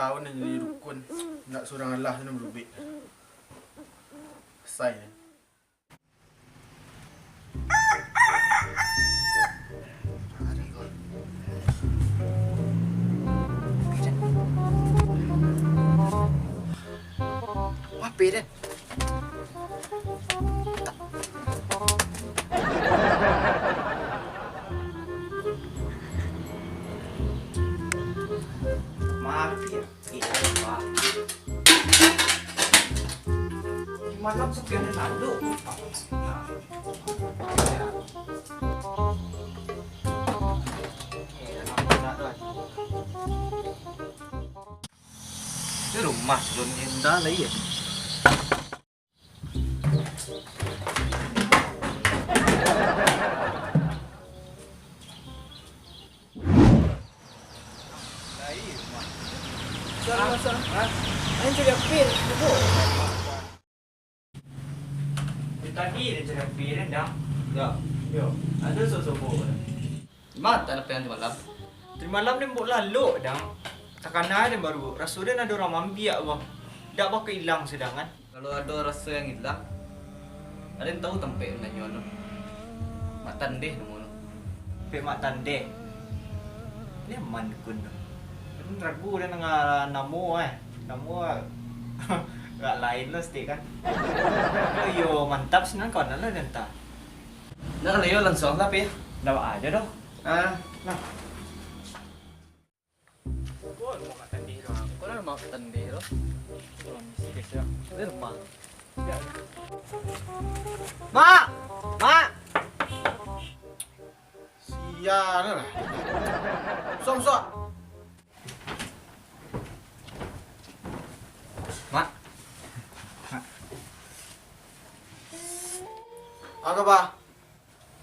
tahun dah jadi rukun. Nak seorang Allah tu nak berubik. Selesai ni. Apa Dan? Maaf ya, Pak. Gimana sekian lalu? Cái rumah sebelum indah lagi ya. Tadi dia cakap piring dah. Ya. Yo. Ada sosobo. Mat tak lepas nanti malam. Tadi malam dia buat lalu dah. Takkan ada baru. Rasa dia ada orang mambiak bah. Dak pakai hilang sedangan. Kalau ada rasa yang hilang. Ada yang tahu tempat nanya tu. Mak tandeh nama tu. Tempat mak tandeh. Ni man kun. Kan ragu dia dengan namo Namo gak lain lah stik kan. Yo mantap senang kau lah nanta. Nak leo langsung tapi dah aja doh. Nah. Kau mau makan di rumah. Kau nak makan di rumah. Belum sikit ya. Di rumah. Mak. Sial lah. Sok. Mak. Apa ba?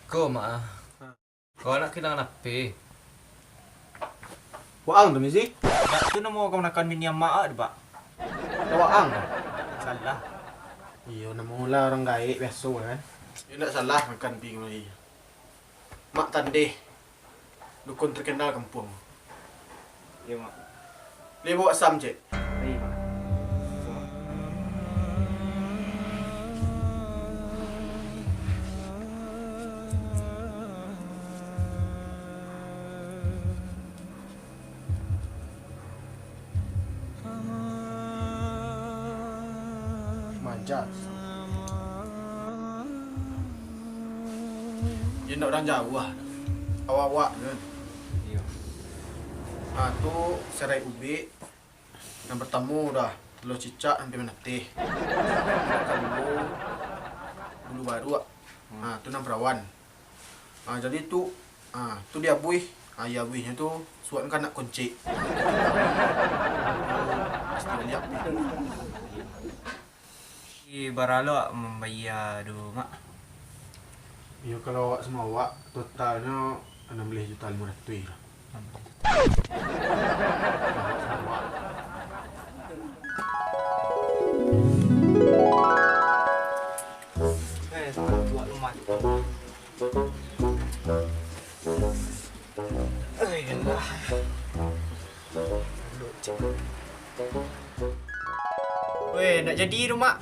Kau mak. Kau nak kilang napi. Waang tu misi? Tak tu nama kau nak mini mak ada pak. Waang. Salah. Iyo nama mula orang gaib biasa kan. Ia tak salah makan ping ni. Mak tandeh. Dukun terkenal kampung. Ya mak. Dia bawa sam cik. Baik mak. Manja. Dia nak orang Jawa. Awak-awak kan. Iya. Tu serai ubi. Yang bertemu dah. Telur cicak sampai menatih. Makan bulu baru ah. Tu nam perawan. Jadi tu tu dia buih. Ya buihnya tu suat kan nak kunci. Pasti lihat. Baralo membayar dulu mak. Ya kalau awak semua awak totalnya 16 juta 500 lah. Buat rumah. Elah. Weh, nak jadi rumah.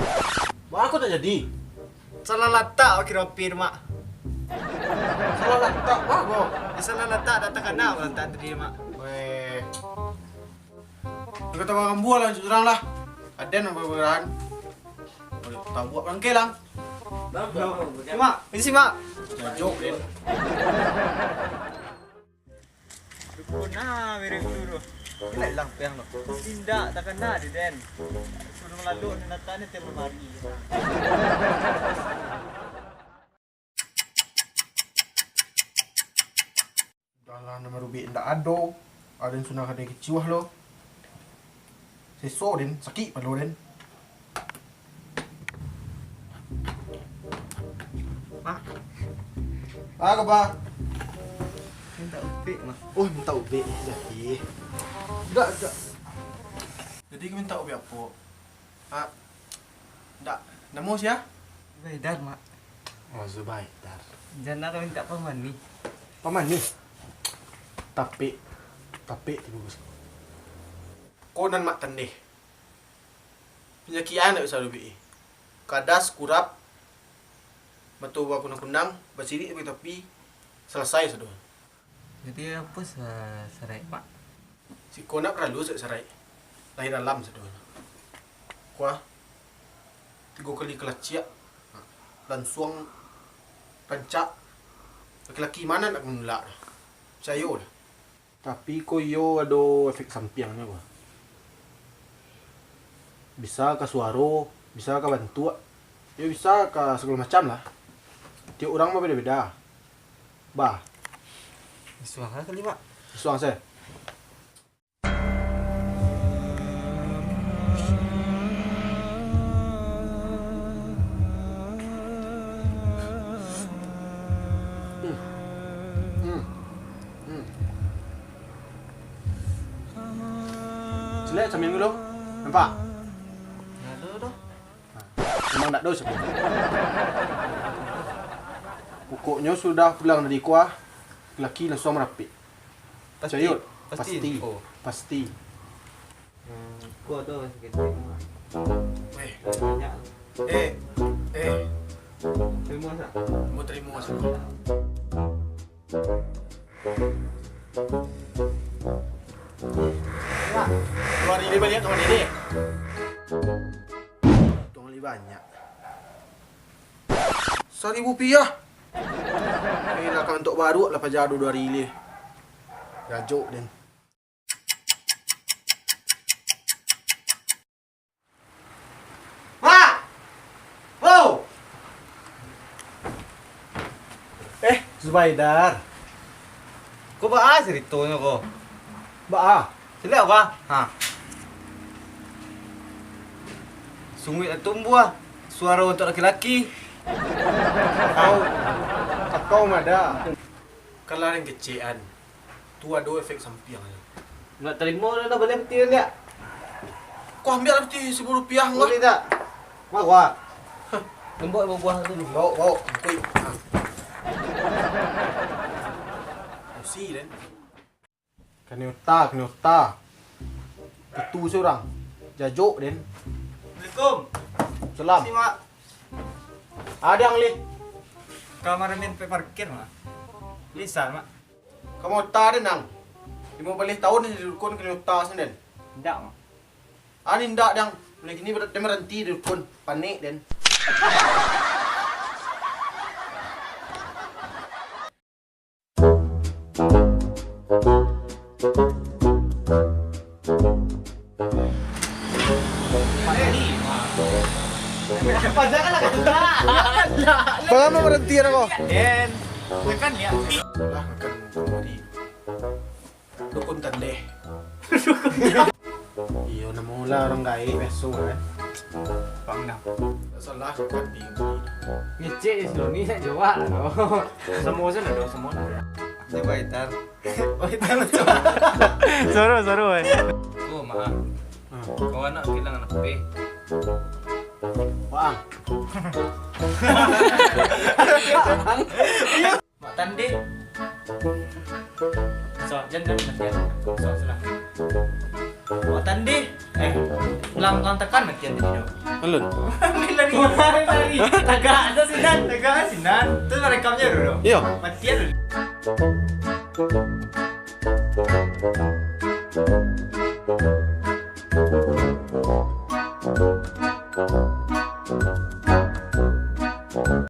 Wah, aku tak jadi. Salah letak kira pir mak. Salah letak wah kau. Salah letak datang kena letak tadi mak. Weh. Kata orang buah lah curang lah. Ada nak berberan. Tak buat bangkai lang. Mak, ini sih mak. Jajok din. Dukun mirip dulu. Kena hilang piang lo. Tindak tak kena di den. Sudah lalu ni nata ni tiap hari. Dalam nama Rubi ndak ada. Ada yang sunah ada keciwah lo. Seso din sakit pada lo din. Mak, Apa ba? minta upik mak. Oh, minta ubi jadi. Tak. Jadi kau minta ubi apa? Tak. Nama siapa? Bedar mak. Oh, Zubaidar. Jangan kau minta paman ni. Paman ni. Tapi tu bagus. Konan mak tandeh. Penyakian nak bisa lebih. Kadas kurap. Batu bawa kunang-kunang, basirik tapi selesai sudah. Jadi apa serai Pak? Si konak ralu serai. Lahir dalam sudah. Kuah 3 kali kelacak. Langsung rancak. Laki-laki mana nak mengelak. Percaya dah. Tapi koyo ada efek sampingnya gua. Bisa ke suara, bisa ke bantu. Ya bisa ke segala macam lah. Tiap orang mah beda-beda. Bah, Suara kali Pak. suang saya. Selek sambil dulu. Nampak? Ada dah. Memang tak ada sebut. Pokoknya sudah pulang dari kuah, laki langsung merapik. Percaya? Pasti. Oh. Pasti. Aku ada sikit. Banyak. Terima tak? Mau terima masuk. Dua hari banyak kawan ini. Dua hari banyak. 1,000 rupiah. Nak untuk baru lah pajak 2 hari ni. Gajuk din. Mak! Wow! Zubaidar. Kau ba ceritanya kau? Ba Sila apa? Ha. Sungguh tumbuh suara untuk laki-laki. Kau ada. Kalau yang kecian, tu ada efek samping. Nak terima dah boleh betul tak? Kau ambil lah peti 10 rupiah lah. Boleh tak? Mak wah. Lembut buah tu. Bawa, kui. Si dan. Kena otak. Itu seorang. Jajuk den. Assalamualaikum. Salam. Si mak. Ada yang li. Kamar min parkir mak. Lisan mak. Kamu otak den nang. 15 tahun ni dukun kena otak sen den. Ndak mak. Ani ndak dang. Boleh kini dia berhenti dukun panik den. Janganlah kata. Bagaimana berhenti aku? Den. Tekan ya. Lah makan kembali. Dukun tandeh. Iya nama ulah orang gaib besok kan. Bang dah. Tak salah makan di Ngecek je sebelum ni nak jawab lah. Semua sana ada semua nak. Dia baitar. Baitar macam. Soro eh. Oh mak. Kau anak kehilangan HP. Bang. Mak tanding. So, jangan matian. So, salah. Mak tanding. Ulang kau tekan matian tadi dong. Alun. Lari. Tagak ada sinan. Tu rekamnya dulu. Iya. Matian dulu.